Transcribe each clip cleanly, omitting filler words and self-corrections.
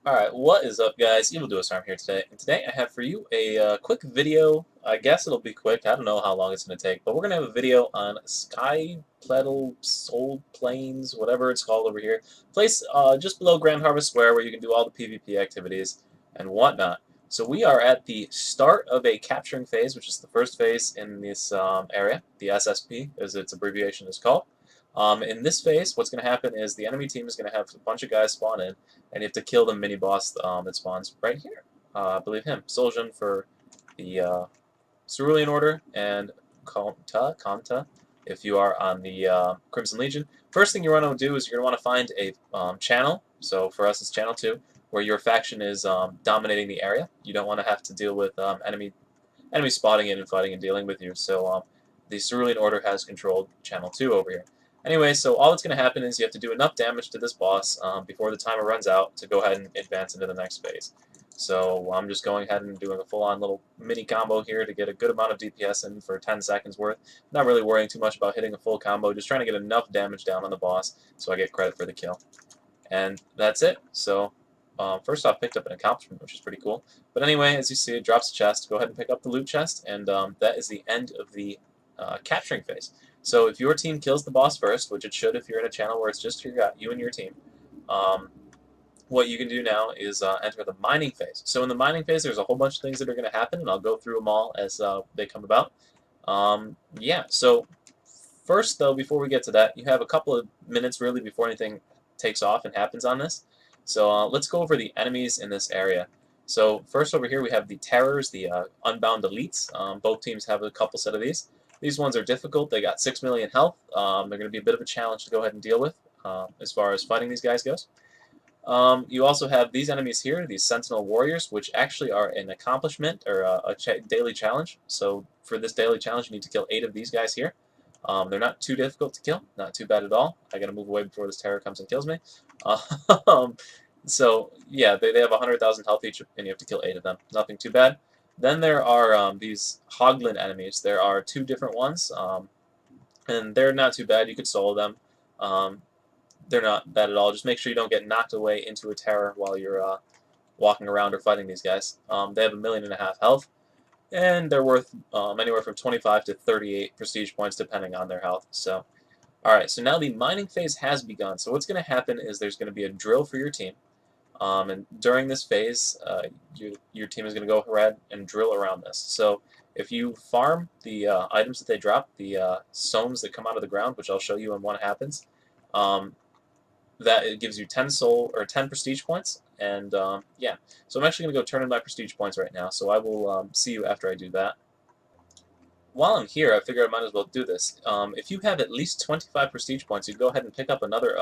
Alright, what is up guys? Evildoer Arm here today, and today I have for you a quick video. I guess it'll be quick, I don't know how long it's going to take, but we're going to have a video on Sky Pledal Soul Plains, whatever it's called over here. Place just below Grand Harvest Square where you can do all the PvP activities and whatnot. So we are at the start of a capturing phase, which is the first phase in this area. The SSP, as its abbreviation is called. In this phase, what's going to happen is the enemy team is going to have a bunch of guys spawn in, and you have to kill the mini boss that spawns right here. I believe him, Soulstone for the Cerulean Order, and Kanta if you are on the Crimson Legion. First thing you want to do is you're going to want to find a channel. So for us, it's channel 2, where your faction is dominating the area. You don't want to have to deal with enemy spotting in and fighting and dealing with you. So the Cerulean Order has controlled channel 2 over here. Anyway, so all that's going to happen is you have to do enough damage to this boss before the timer runs out to go ahead and advance into the next phase. So I'm just going ahead and doing a full-on little mini combo here to get a good amount of DPS in for 10 seconds worth. Not really worrying too much about hitting a full combo, just trying to get enough damage down on the boss so I get credit for the kill. And that's it. So first off, picked up an accomplishment, which is pretty cool. But anyway, as you see, it drops a chest. Go ahead and pick up the loot chest, and that is the end of the capturing phase. So if your team kills the boss first, which it should if you're in a channel where it's just you and your team, what you can do now is enter the mining phase. So in the mining phase, there's a whole bunch of things that are going to happen, and I'll go through them all as they come about. Yeah, so first, though, before we get to that, you have a couple of minutes, really, before anything takes off and happens on this. So let's go over the enemies in this area. So first over here, we have the Terrors, the Unbound Elites. Both teams have a couple set of these. These ones are difficult. They got 6 million health. They're going to be a bit of a challenge to go ahead and deal with as far as fighting these guys goes. You also have these enemies here, these Sentinel Warriors, which actually are an accomplishment or a daily challenge. So for this daily challenge, you need to kill 8 of these guys here. They're not too difficult to kill, not too bad at all. I gotta move away before this terror comes and kills me. So yeah, they have 100,000 health each, and you have to kill 8 of them. Nothing too bad. Then there are these Hoglin enemies. There are 2 different ones, and they're not too bad. You could solo them. They're not bad at all. Just make sure you don't get knocked away into a terror while you're walking around or fighting these guys. They have 1.5 million health, and they're worth anywhere from 25 to 38 prestige points depending on their health. So, alright, so now the mining phase has begun. So what's going to happen is there's going to be a drill for your team. And during this phase, your team is going to go ahead and drill around this. So if you farm the items that they drop, the somes that come out of the ground, which I'll show you when one happens, that it gives you 10 soul or 10 prestige points. And yeah, so I'm actually going to go turn in my prestige points right now. So I will see you after I do that. While I'm here, I figure I might as well do this. If you have at least 25 prestige points, you go ahead and pick up another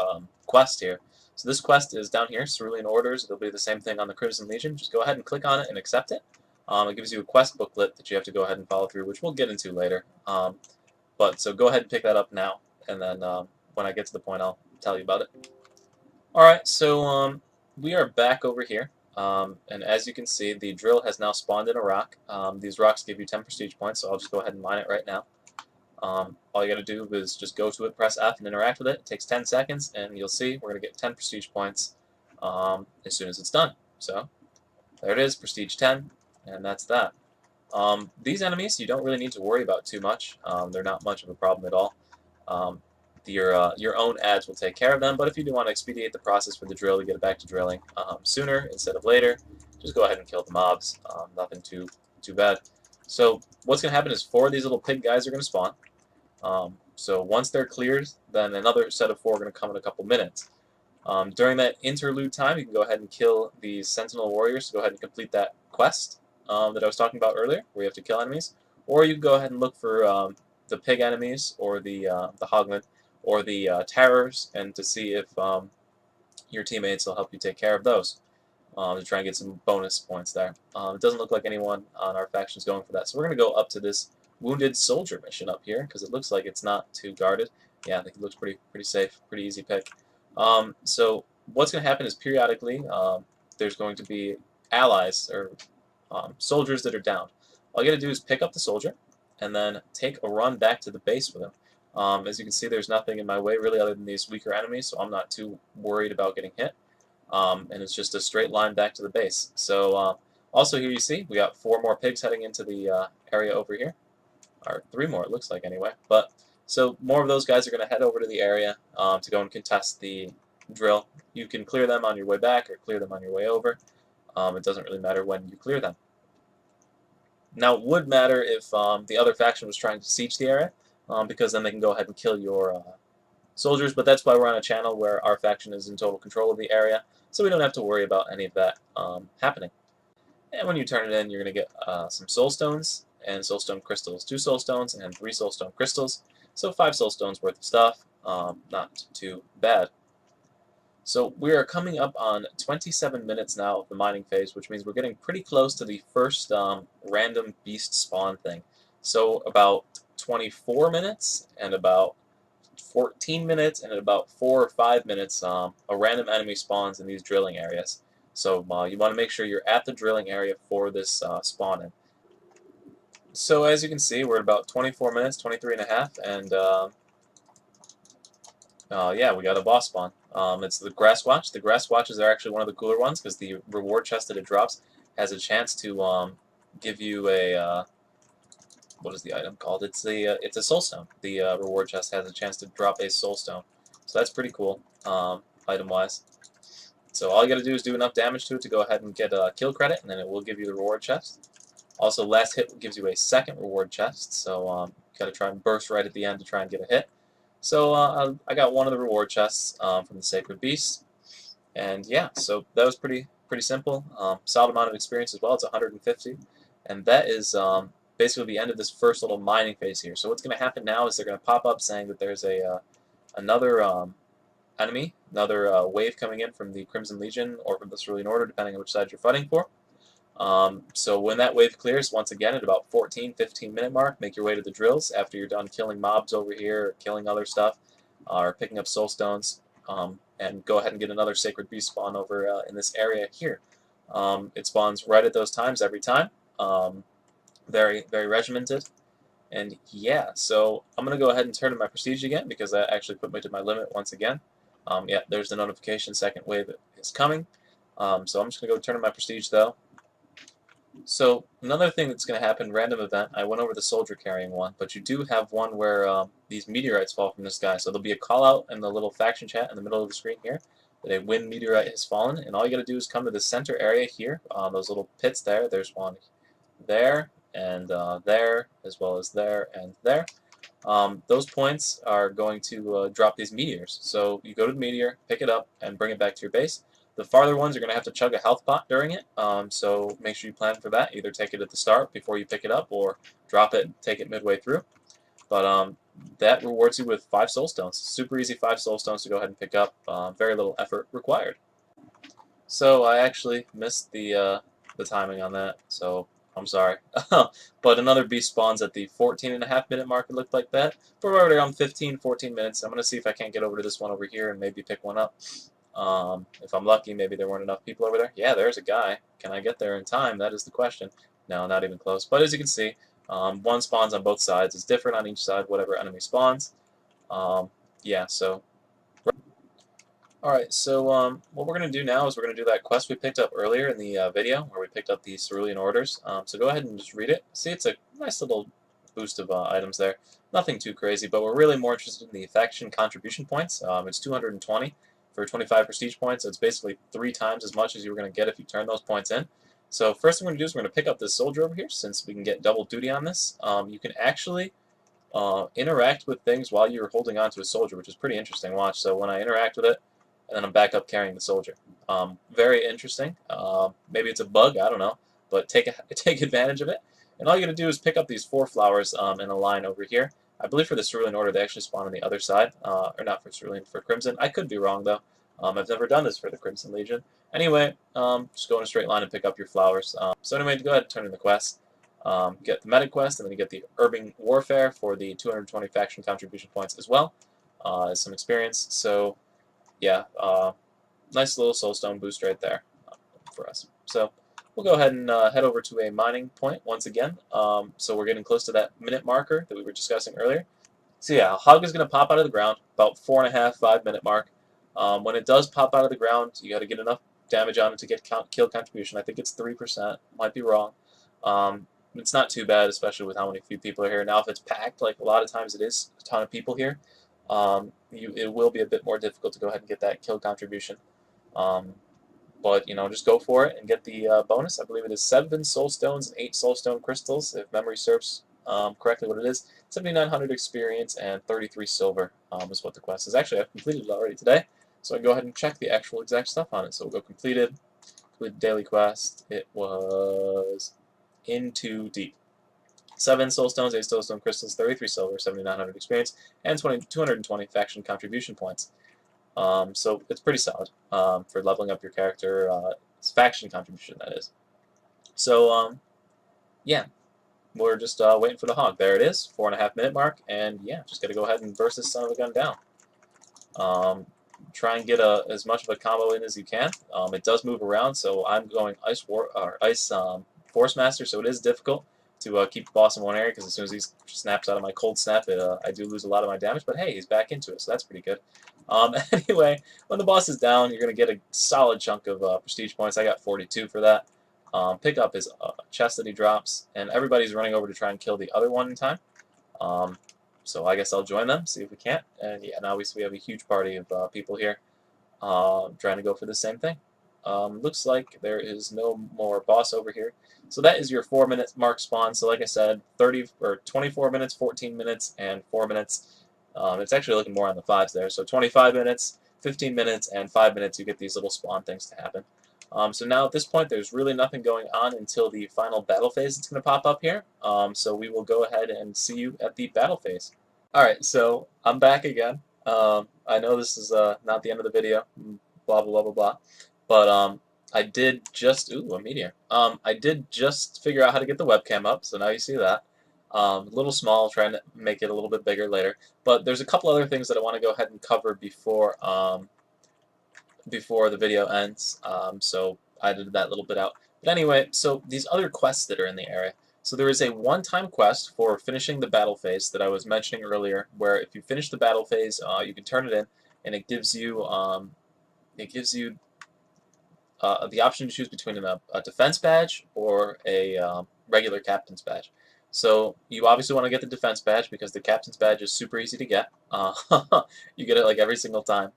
quest here. So this quest is down here, Cerulean Orders. It'll be the same thing on the Crimson Legion. Just go ahead and click on it and accept it. It gives you a quest booklet that you have to go ahead and follow through, which we'll get into later. But so go ahead and pick that up now, and then when I get to the point, I'll tell you about it. Alright, so we are back over here. And as you can see, the drill has now spawned in a rock. These rocks give you 10 prestige points, so I'll just go ahead and mine it right now. All you gotta do is just go to it, press F, and interact with it. It takes 10 seconds, and you'll see we're gonna get 10 prestige points as soon as it's done. So, there it is, prestige 10, and that's that. These enemies you don't really need to worry about too much. They're not much of a problem at all. Your own ads will take care of them, but if you do want to expedite the process for the drill to get it back to drilling sooner instead of later, just go ahead and kill the mobs. Nothing too bad. So what's going to happen is 4 of these little pig guys are going to spawn. So once they're cleared, then another set of 4 are going to come in a couple minutes. During that interlude time, you can go ahead and kill the Sentinel Warriors to go ahead and complete that quest that I was talking about earlier, where you have to kill enemies. Or you can go ahead and look for the pig enemies, or the Hoglin, or the Terrors, and to see if your teammates will help you take care of those, to try and get some bonus points there. It doesn't look like anyone on our faction is going for that, so we're going to go up to this Wounded Soldier mission up here, because it looks like it's not too guarded. Yeah, I think it looks pretty safe, pretty easy pick. So what's going to happen is periodically there's going to be allies, or soldiers that are down. All you got to do is pick up the soldier, and then take a run back to the base with him. As you can see, there's nothing in my way really other than these weaker enemies, so I'm not too worried about getting hit. and it's just a straight line back to the base. So also here you see we got 4 more pigs heading into the area over here, or 3 more it looks like anyway. But so more of those guys are going to head over to the area to go and contest the drill. You can clear them on your way back or clear them on your way over. It doesn't really matter when you clear them. Now it would matter if the other faction was trying to siege the area, because then they can go ahead and kill your soldiers, but that's why we're on a channel where our faction is in total control of the area, so we don't have to worry about any of that happening. And when you turn it in, you're going to get some Soulstones and Soulstone crystals. 2 Soulstones and 3 Soulstone crystals, so 5 Soulstones worth of stuff. Not too bad. So we are coming up on 27 minutes now of the mining phase, which means we're getting pretty close to the first random beast spawn thing. So about 24 minutes and about 14 minutes and at about 4 or 5 minutes, a random enemy spawns in these drilling areas. So you want to make sure you're at the drilling area for this spawning. So as you can see, we're at about 24 minutes, 23 and a half, and yeah, we got a boss spawn. It's the Grass Watch. The Grass Watches are actually one of the cooler ones because the reward chest that it drops has a chance to give you a what is the item called? It's a Soulstone. The reward chest has a chance to drop a Soulstone, so that's pretty cool item-wise. So all you got to do is do enough damage to it to go ahead and get a kill credit, and then it will give you the reward chest. Also, last hit gives you a second reward chest, so you got to try and burst right at the end to try and get a hit. So I got one of the reward chests from the Sacred Beast, and yeah, so that was pretty simple. Solid amount of experience as well. It's 150, and that is basically the end of this first little mining phase here. So what's going to happen now is they're going to pop up saying that there's a another enemy, another wave coming in from the Crimson Legion or from the Cerulean Order, depending on which side you're fighting for. So when that wave clears, once again at about 15 minute mark, make your way to the drills after you're done killing mobs over here, or killing other stuff, or picking up Soulstones, and go ahead and get another Sacred Beast spawn over in this area here. It spawns right at those times every time. Very regimented. And yeah, so I'm going to go ahead and turn in my prestige again because I actually put me to my limit once again. Yeah, there's the notification, second wave is coming. So I'm just going to go turn in my prestige though. So another thing that's going to happen, random event, I went over the soldier carrying one, but you do have one where these meteorites fall from the sky. So there'll be a call out in the little faction chat in the middle of the screen here that a wind meteorite has fallen, and all you got to do is come to the center area here, those little pits there. There's one there, and there, as well as there and there. Those points are going to drop these meteors. So you go to the meteor, pick it up, and bring it back to your base. The farther ones are going to have to chug a health pot during it, so make sure you plan for that. Either take it at the start before you pick it up, or drop it and take it midway through. But that rewards you with 5 Soulstones. Super easy 5 Soulstones to go ahead and pick up. Very little effort required. So I actually missed the timing on that, so I'm sorry. But another beast spawns at the 14.5 minute mark, it looked like that. But we're already around 14 minutes. I'm going to see if I can't get over to this one over here and maybe pick one up. If I'm lucky, maybe there weren't enough people over there. Yeah, there's a guy. Can I get there in time? That is the question. No, not even close. But as you can see, one spawns on both sides. It's different on each side, whatever enemy spawns. Yeah, so... Alright, so what we're going to do now is we're going to do that quest we picked up earlier in the video, where we picked up the Cerulean Orders. So go ahead and just read it. See, it's a nice little boost of items there. Nothing too crazy, but we're really more interested in the faction contribution points. It's 220 for 25 prestige points, so it's basically 3 times as much as you were going to get if you turn those points in. So first thing we're going to do is we're going to pick up this soldier over here, since we can get double duty on this. You can actually interact with things while you're holding on to a soldier, which is pretty interesting. Watch, so when I interact with it, and then I'm back up carrying the soldier. Very interesting. Maybe it's a bug, I don't know, but take advantage of it. And all you got to do is pick up these 4 flowers in a line over here. I believe for the Cerulean Order they actually spawn on the other side, or not for Cerulean, for Crimson. I could be wrong though. I've never done this for the Crimson Legion. Anyway, just go in a straight line and pick up your flowers. So anyway, go ahead and turn in the quest. Get the Medic quest, and then you get the Urban Warfare for the 220 faction contribution points as well as some experience. So yeah, nice little Soulstone boost right there for us. So we'll go ahead and head over to a mining point once again. So we're getting close to that minute marker that we were discussing earlier. So yeah, a hug is going to pop out of the ground about 4.5, 5 minute mark. When it does pop out of the ground, you got to get enough damage on it to get kill contribution. I think it's 3%. Might be wrong. It's not too bad, especially with how many few people are here. Now, if it's packed, like a lot of times it is a ton of people here, it will be a bit more difficult to go ahead and get that kill contribution. But, just go for it and get the bonus. I believe it is 7 Soulstones and 8 Soulstone crystals, if memory serves correctly what it is. 7,900 experience and 33 silver is what the quest is. Actually, I've completed it already today, so I can go ahead and check the actual exact stuff on it. So we'll go completed daily quest. It was In Too Deep. 7 Soulstones, 8 Soulstone crystals, 33 silver, 7,900 experience, and 220 faction contribution points. So it's pretty solid for leveling up your character. It's faction contribution, that is. So, yeah, we're just waiting for the hog. There it is, 4.5 minute mark, and yeah, just got to go ahead and burst this son of a gun down. Try and get as much of a combo in as you can. It does move around, so I'm going Ice Force Master, so it is difficult to keep the boss in one area, because as soon as he snaps out of my cold snap, I do lose a lot of my damage, but hey, he's back into it, so that's pretty good. Anyway, when the boss is down, you're going to get a solid chunk of prestige points. I got 42 for that. Pick up his chest that he drops, and everybody's running over to try and kill the other one in time. So I guess I'll join them, see if we can't. And yeah, now we have a huge party of people here trying to go for the same thing. Looks like there is no more boss over here. So that is your 4-minute mark spawn. So like I said, 24 minutes, 14 minutes, and 4 minutes. It's actually looking more on the 5s there. So 25 minutes, 15 minutes, and 5 minutes, you get these little spawn things to happen. So now at this point, there's really nothing going on until the final battle phase that's going to pop up here. So we will go ahead and see you at the battle phase. Alright, so I'm back again. I know this is not the end of the video, blah, blah, blah, blah, blah. But I did just, ooh, a meteor. I did just figure out how to get the webcam up, so now you see that. A little small, trying to make it a little bit bigger later. But there's a couple other things that I want to go ahead and cover before the video ends. So I did that little bit out. But anyway, so these other quests that are in the area. So there is a one-time quest for finishing the battle phase that I was mentioning earlier, where if you finish the battle phase, you can turn it in, and it gives you the option to choose between a defense badge or a regular captain's badge. So you obviously want to get the defense badge because the captain's badge is super easy to get. You get it like every single time.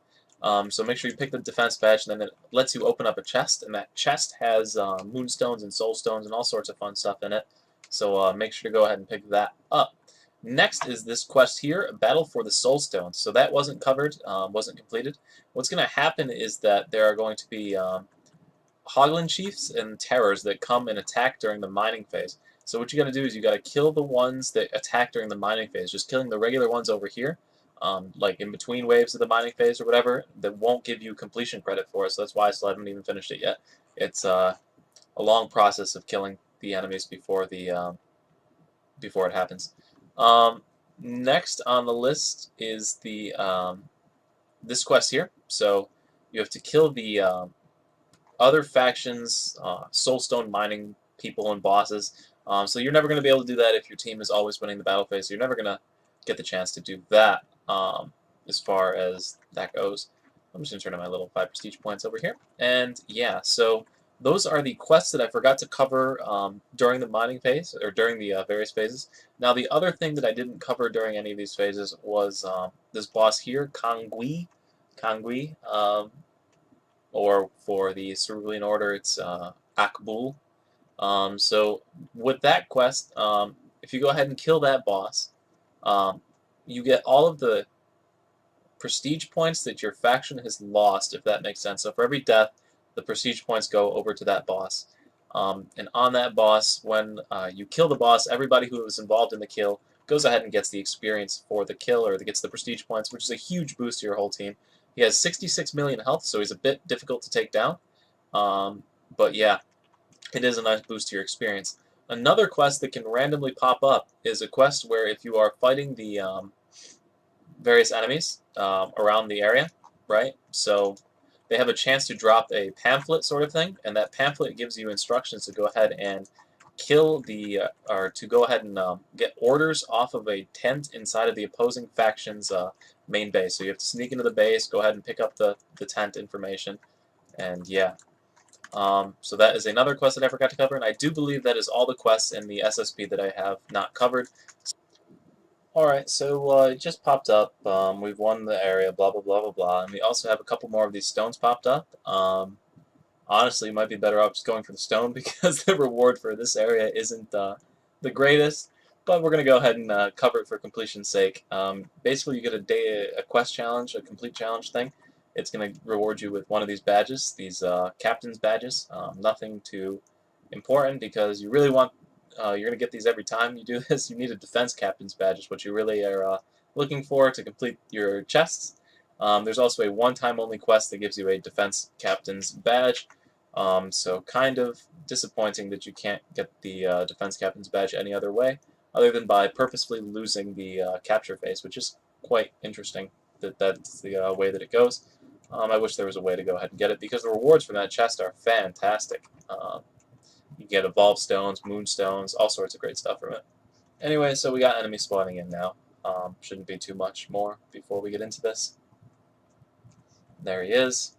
So make sure you pick the defense badge, and then it lets you open up a chest, and that chest has moonstones and soulstones and all sorts of fun stuff in it. So make sure to go ahead and pick that up. Next is this quest here, Battle for the Soulstones. So that wasn't covered, wasn't completed. What's going to happen is that there are going to be Hoglin chiefs and terrors that come and attack during the mining phase. So what you got to do is you got to kill the ones that attack during the mining phase. Just killing the regular ones over here, like in between waves of the mining phase or whatever, that won't give you completion credit for it. So that's why I still haven't even finished it yet. It's a long process of killing the enemies before before it happens. Next on the list is the this quest here. So you have to kill the other factions, Soulstone mining people and bosses. So you're never going to be able to do that if your team is always winning the battle phase. So you're never going to get the chance to do that as far as that goes. I'm just going to turn on my little 5 prestige points over here. And yeah, so those are the quests that I forgot to cover during the mining phase, or during the various phases. Now the other thing that I didn't cover during any of these phases was this boss here, Kangui, or for the Cerulean Order, it's Akbul. So with that quest, if you go ahead and kill that boss, you get all of the prestige points that your faction has lost, if that makes sense. So for every death, the prestige points go over to that boss. And on that boss, when you kill the boss, everybody who was involved in the kill goes ahead and gets the experience for the kill, or gets the prestige points, which is a huge boost to your whole team. He has 66 million health, so he's a bit difficult to take down. But yeah, it is a nice boost to your experience. Another quest that can randomly pop up is a quest where if you are fighting the various enemies around the area, right? So they have a chance to drop a pamphlet sort of thing, and that pamphlet gives you instructions to go ahead and kill the, or to go ahead and get orders off of a tent inside of the opposing faction's main base. So you have to sneak into the base, go ahead and pick up the tent information, and yeah. So that is another quest that I forgot to cover, and I do believe that is all the quests in the SSP that I have not covered. Alright, so it just popped up. We've won the area, blah, blah, blah, blah, blah. And we also have a couple more of these stones popped up. Honestly, you might be better off just going for the stone because the reward for this area isn't the greatest. But we're going to go ahead and cover it for completion's sake. Basically, you get a quest challenge, a complete challenge thing. It's going to reward you with one of these badges, these captain's badges. Nothing too important because you really want you're going to get these every time you do this. You need a defense captain's badge is what you really are looking for to complete your chests. There's also a one-time only quest that gives you a defense captain's badge. So kind of disappointing that you can't get the defense captain's badge any other way, other than by purposefully losing the capture phase, which is quite interesting that that's the way that it goes. I wish there was a way to go ahead and get it because the rewards from that chest are fantastic. You get evolved stones, moonstones, all sorts of great stuff from it. Anyway, so we got enemies spawning in now. Shouldn't be too much more before we get into this. There he is.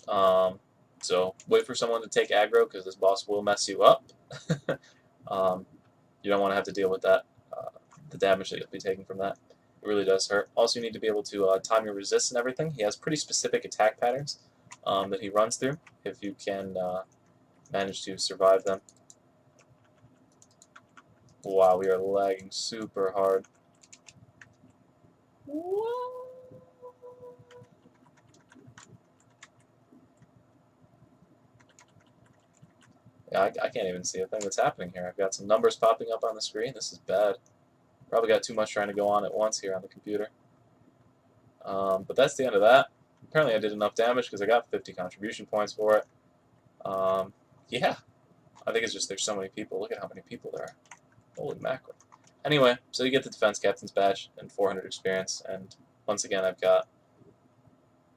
So wait for someone to take aggro because this boss will mess you up. You don't want to have to deal with that. The damage that you'll be taking from that. It really does hurt. Also, you need to be able to time your resists and everything. He has pretty specific attack patterns that he runs through if you can manage to survive them. Wow, we are lagging super hard. Yeah, I can't even see a thing that's happening here. I've got some numbers popping up on the screen. This is bad. Probably got too much trying to go on at once here on the computer. But that's the end of that. Apparently I did enough damage because I got 50 contribution points for it. Yeah, I think it's just there's so many people. Look at how many people there are. Holy mackerel. Anyway, so you get the Defense Captain's Badge and 400 experience, and once again I've got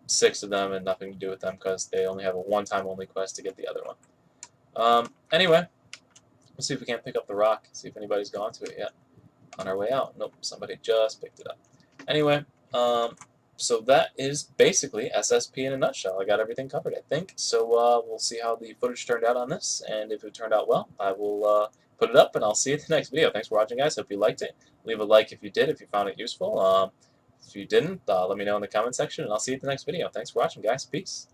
6 of them and nothing to do with them because they only have a one-time only quest to get the other one. Anyway, let's see if we can't pick up the rock, see if anybody's gone to it yet. On our way out. Nope, somebody just picked it up. Anyway, so that is basically SSP in a nutshell. I got everything covered, I think. So we'll see how the footage turned out on this, and if it turned out well, I will put it up, and I'll see you in the next video. Thanks for watching, guys. Hope you liked it. Leave a like if you did, if you found it useful. If you didn't, let me know in the comment section, and I'll see you in the next video. Thanks for watching, guys. Peace.